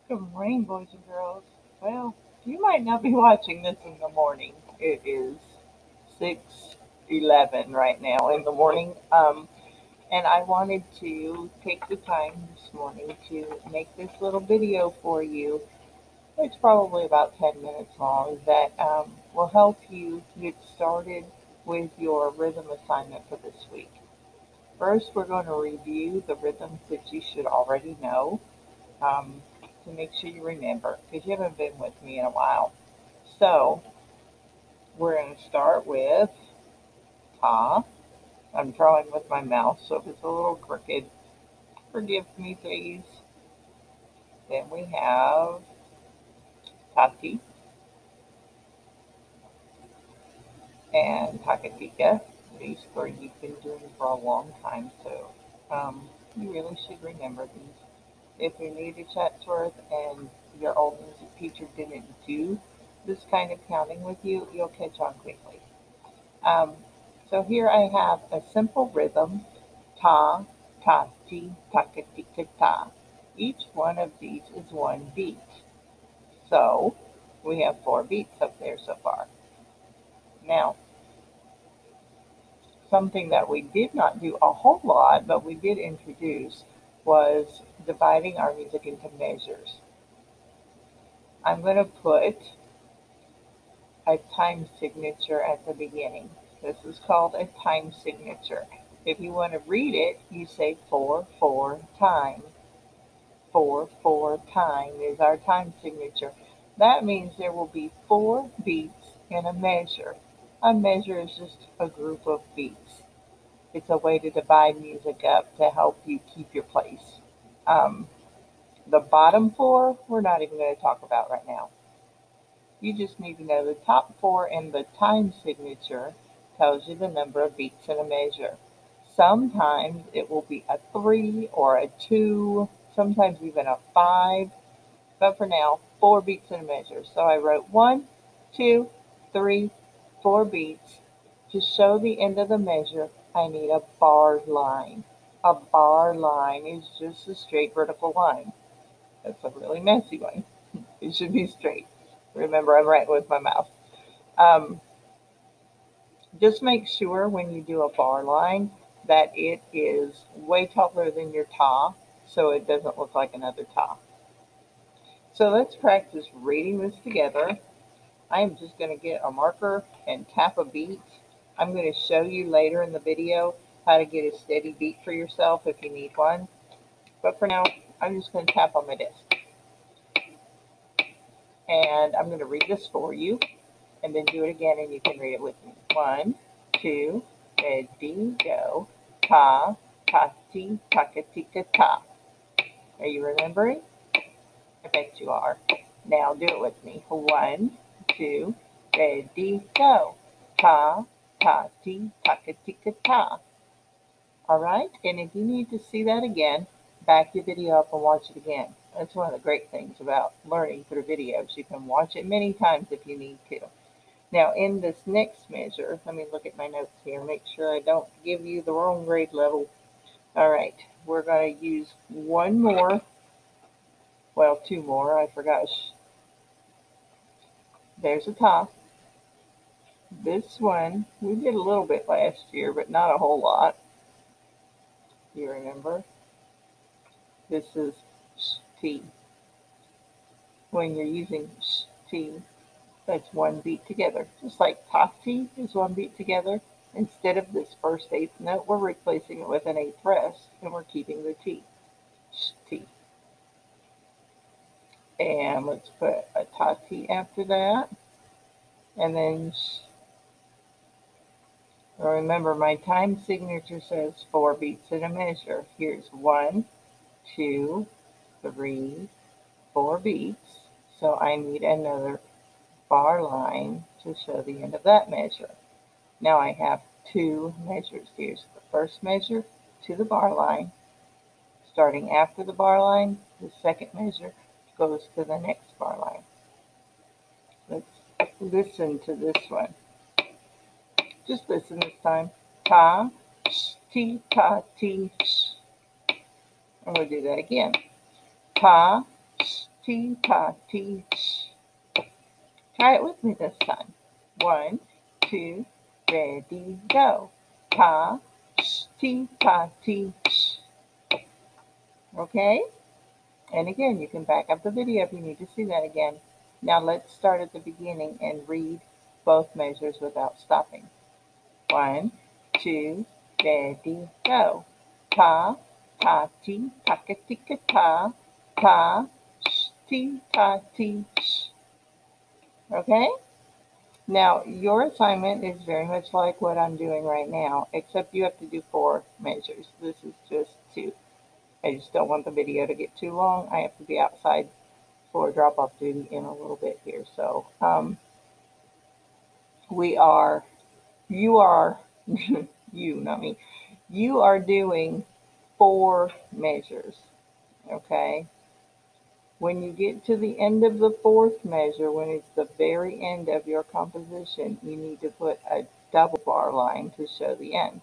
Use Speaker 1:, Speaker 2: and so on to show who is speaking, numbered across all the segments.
Speaker 1: Good morning, boys and girls. Well, you might not be watching this in the morning. It is 6:11 right now in the morning. And I wanted to take the time this morning to make this little video for you. It's probably about 10 minutes long that will help you get started with your rhythm assignment for this week. First, we're going to review the rhythms that you should already know um, to make sure you remember because you haven't been with me in a while. So we're going to start with ta. I'm drawing with my mouse, so if it's a little crooked, forgive me, please. Then we have tati and takatika. These three you've been doing for a long time, so you really should remember these. If you're new to Chatsworth and your old music teacher didn't do this kind of counting with you, you'll catch on quickly. Um, so here I have a simple rhythm, ta, ta, ti, taka, tika, ta. Each one of these is one beat. So we have four beats up there so far. Now, something that we did not do a whole lot, but we did introduce was dividing our music into measures. I'm going to put a time signature at the beginning. This is called a time signature. If you want to read it, you say 4/4 time. 4/4 time is our time signature. That means there will be four beats in a measure. A measure is just a group of beats. It's a way to divide music up to help you keep your place. Um, the bottom four, we're not even going to talk about right now. You just need to know the top four and the time signature tells you the number of beats in a measure. Sometimes it will be a three or a two, sometimes even a five, but for now, four beats in a measure. So I wrote one, two, three, four beats. To show the end of the measure, I need a bar line. A bar line is just a straight vertical line. That's a really messy one. It should be straight. Remember, I'm writing with my mouse. Um, just make sure when you do a bar line that it is way taller than your ta so it doesn't look like another ta. So let's practice reading this together. I am just going to get a marker and tap a beat. I'm going to show you later in the video how to get a steady beat for yourself if you need one. But for now, I'm just going to tap on my desk. And I'm going to read this for you and then do it again and you can read it with me. One, two, ready, go. Ta, ta, ti, taka, tika, ta. Are you remembering? I bet you are. Now do it with me. One, two, ready, go. Ta, ta, ti, taka, tika, ta. All right? And if you need to see that again, back your video up and watch it again. That's one of the great things about learning through videos. You can watch it many times if you need to. Now, in this next measure, let me look at my notes here, make sure I don't give you the wrong grade level. All right, we're going to use one more, well, two more, I forgot. There's a top. This one, we did a little bit last year, but not a whole lot. You remember? This is T. When you're using T, that's one beat together. Just like tati is one beat together. Instead of this first eighth note, we're replacing it with an eighth rest, and we're keeping the T. T. And let's put a tati after that. And then remember, my time signature says four beats in a measure. Here's one, two, three, four beats. So I need another bar line to show the end of that measure. Now I have two measures. Here's the first measure to the bar line. Starting after the bar line, the second measure goes to the next bar line. Let's listen to this one. Just listen this time. Ta, sh, ti, ta, ti, sh. I'm going to do that again. Ta, sh, tee, ta, tee, sh. Try it with me this time. 1, 2, ready, go. Ta, sh, tee, ta, tee, sh. Okay? And again, you can back up the video if you need to see that again. Now let's start at the beginning and read both measures without stopping. 1, 2, ready, go. Ta, ta, ti, taka, tika, ta, ta, sh, ti, ta, ti, sh. Okay? Now, your assignment is very much like what I'm doing right now, except you have to do 4 measures. This is just 2. I just don't want the video to get too long. I have to be outside for drop-off duty in a little bit here. So, you are, you, not me, you are doing 4 measures, okay? When you get to the end of the 4th measure, when it's the very end of your composition, you need to put a double bar line to show the end.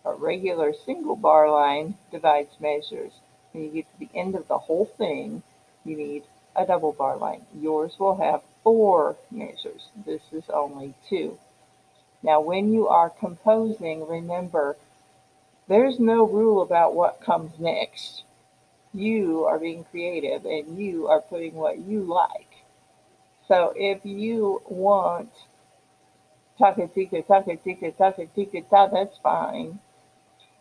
Speaker 1: A regular single bar line divides measures. When you get to the end of the whole thing, you need a double bar line. Yours will have 4 measures. This is only 2. Now, when you are composing, remember, there's no rule about what comes next. You are being creative and you are putting what you like. So if you want taka tika taka tika taka tika ta, that's fine.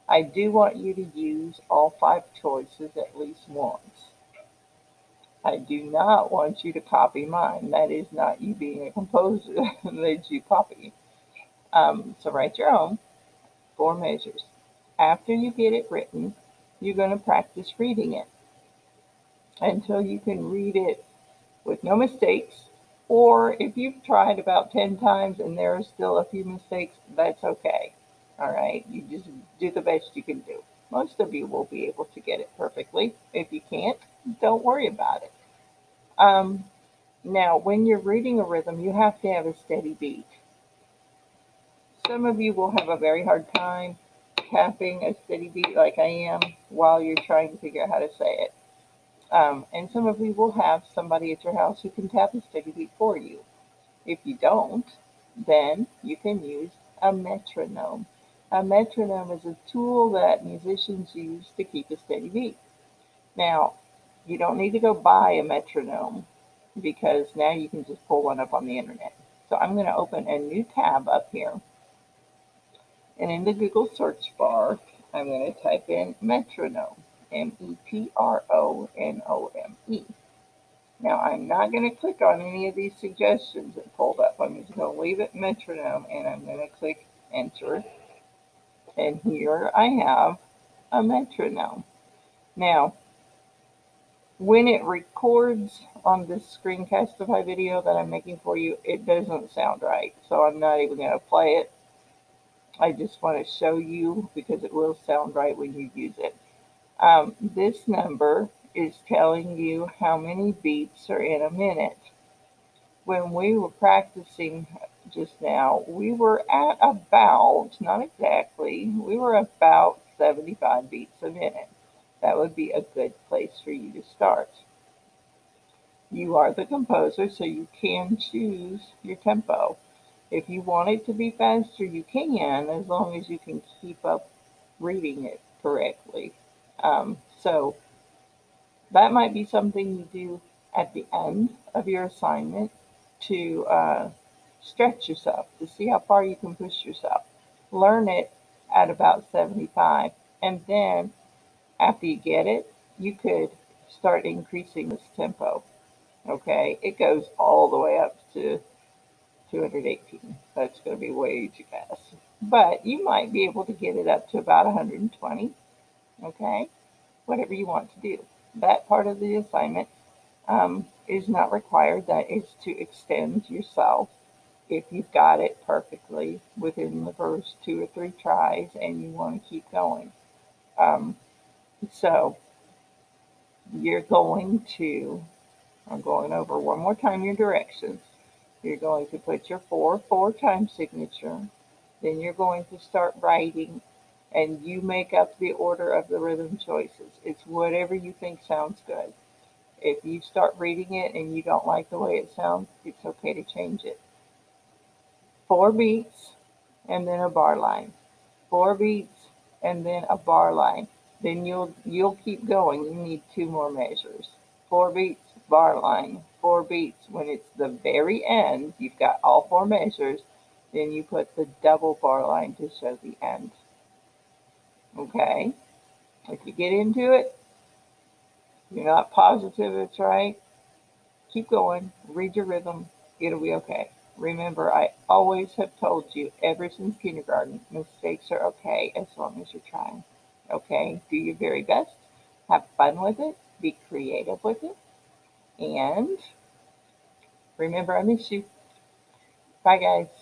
Speaker 1: I do want you to use all 5 choices at least once. I do not want you to copy mine. That is not you being a composer. That's you copying. So write your own 4 measures. After you get it written, you're going to practice reading it until you can read it with no mistakes. Or if you've tried about 10 times and there are still a few mistakes, that's okay. All right, you just do the best you can do. Most of you will be able to get it perfectly. If you can't, don't worry about it. Now, when you're reading a rhythm, you have to have a steady beat. Some of you will have a very hard time tapping a steady beat like I am while you're trying to figure out how to say it. And some of you will have somebody at your house who can tap a steady beat for you. If you don't, then you can use a metronome. A metronome is a tool that musicians use to keep a steady beat. Now, you don't need to go buy a metronome because now you can just pull one up on the internet. So I'm going to open a new tab up here. And in the Google search bar, I'm going to type in metronome. metronome. Now, I'm not going to click on any of these suggestions that pulled up. I'm just going to leave it metronome, and I'm going to click enter. And here I have a metronome. Now, when it records on this Screencastify video that I'm making for you, it doesn't sound right. So I'm not even going to play it. I just want to show you because it will sound right when you use it. This number is telling you how many beats are in a minute. When we were practicing just now, we were at about, not exactly, we were about 75 beats a minute. That would be a good place for you to start. You are the composer, so you can choose your tempo. If you want it to be faster, you can, as long as you can keep up reading it correctly. So that might be something you do at the end of your assignment to stretch yourself, to see how far you can push yourself. Learn it at about 75, and then after you get it, you could start increasing this tempo. Okay, it goes all the way up to 218. That's going to be way too fast. But you might be able to get it up to about 120. Okay, whatever you want to do. That part of the assignment is not required. That is to extend yourself if you've got it perfectly within the first 2 or 3 tries and you want to keep going. So you're going to, I'm going over one more time your directions. You're going to put your 4/4 time signature. Then you're going to start writing and you make up the order of the rhythm choices. It's whatever you think sounds good. If you start reading it and you don't like the way it sounds, it's okay to change it. 4 beats and then a bar line. 4 beats and then a bar line. Then you'll keep going. You need 2 more measures. 4 beats, bar line. 4 beats. When it's the very end, you've got all 4 measures. Then you put the double bar line to show the end. Okay? If you get into it, you're not positive it's right, keep going, read your rhythm, it'll be okay. Remember, I always have told you, ever since kindergarten, mistakes are okay as long as you're trying. Okay? Do your very best. Have fun with it. Be creative with it. And remember, I miss you. Bye, guys.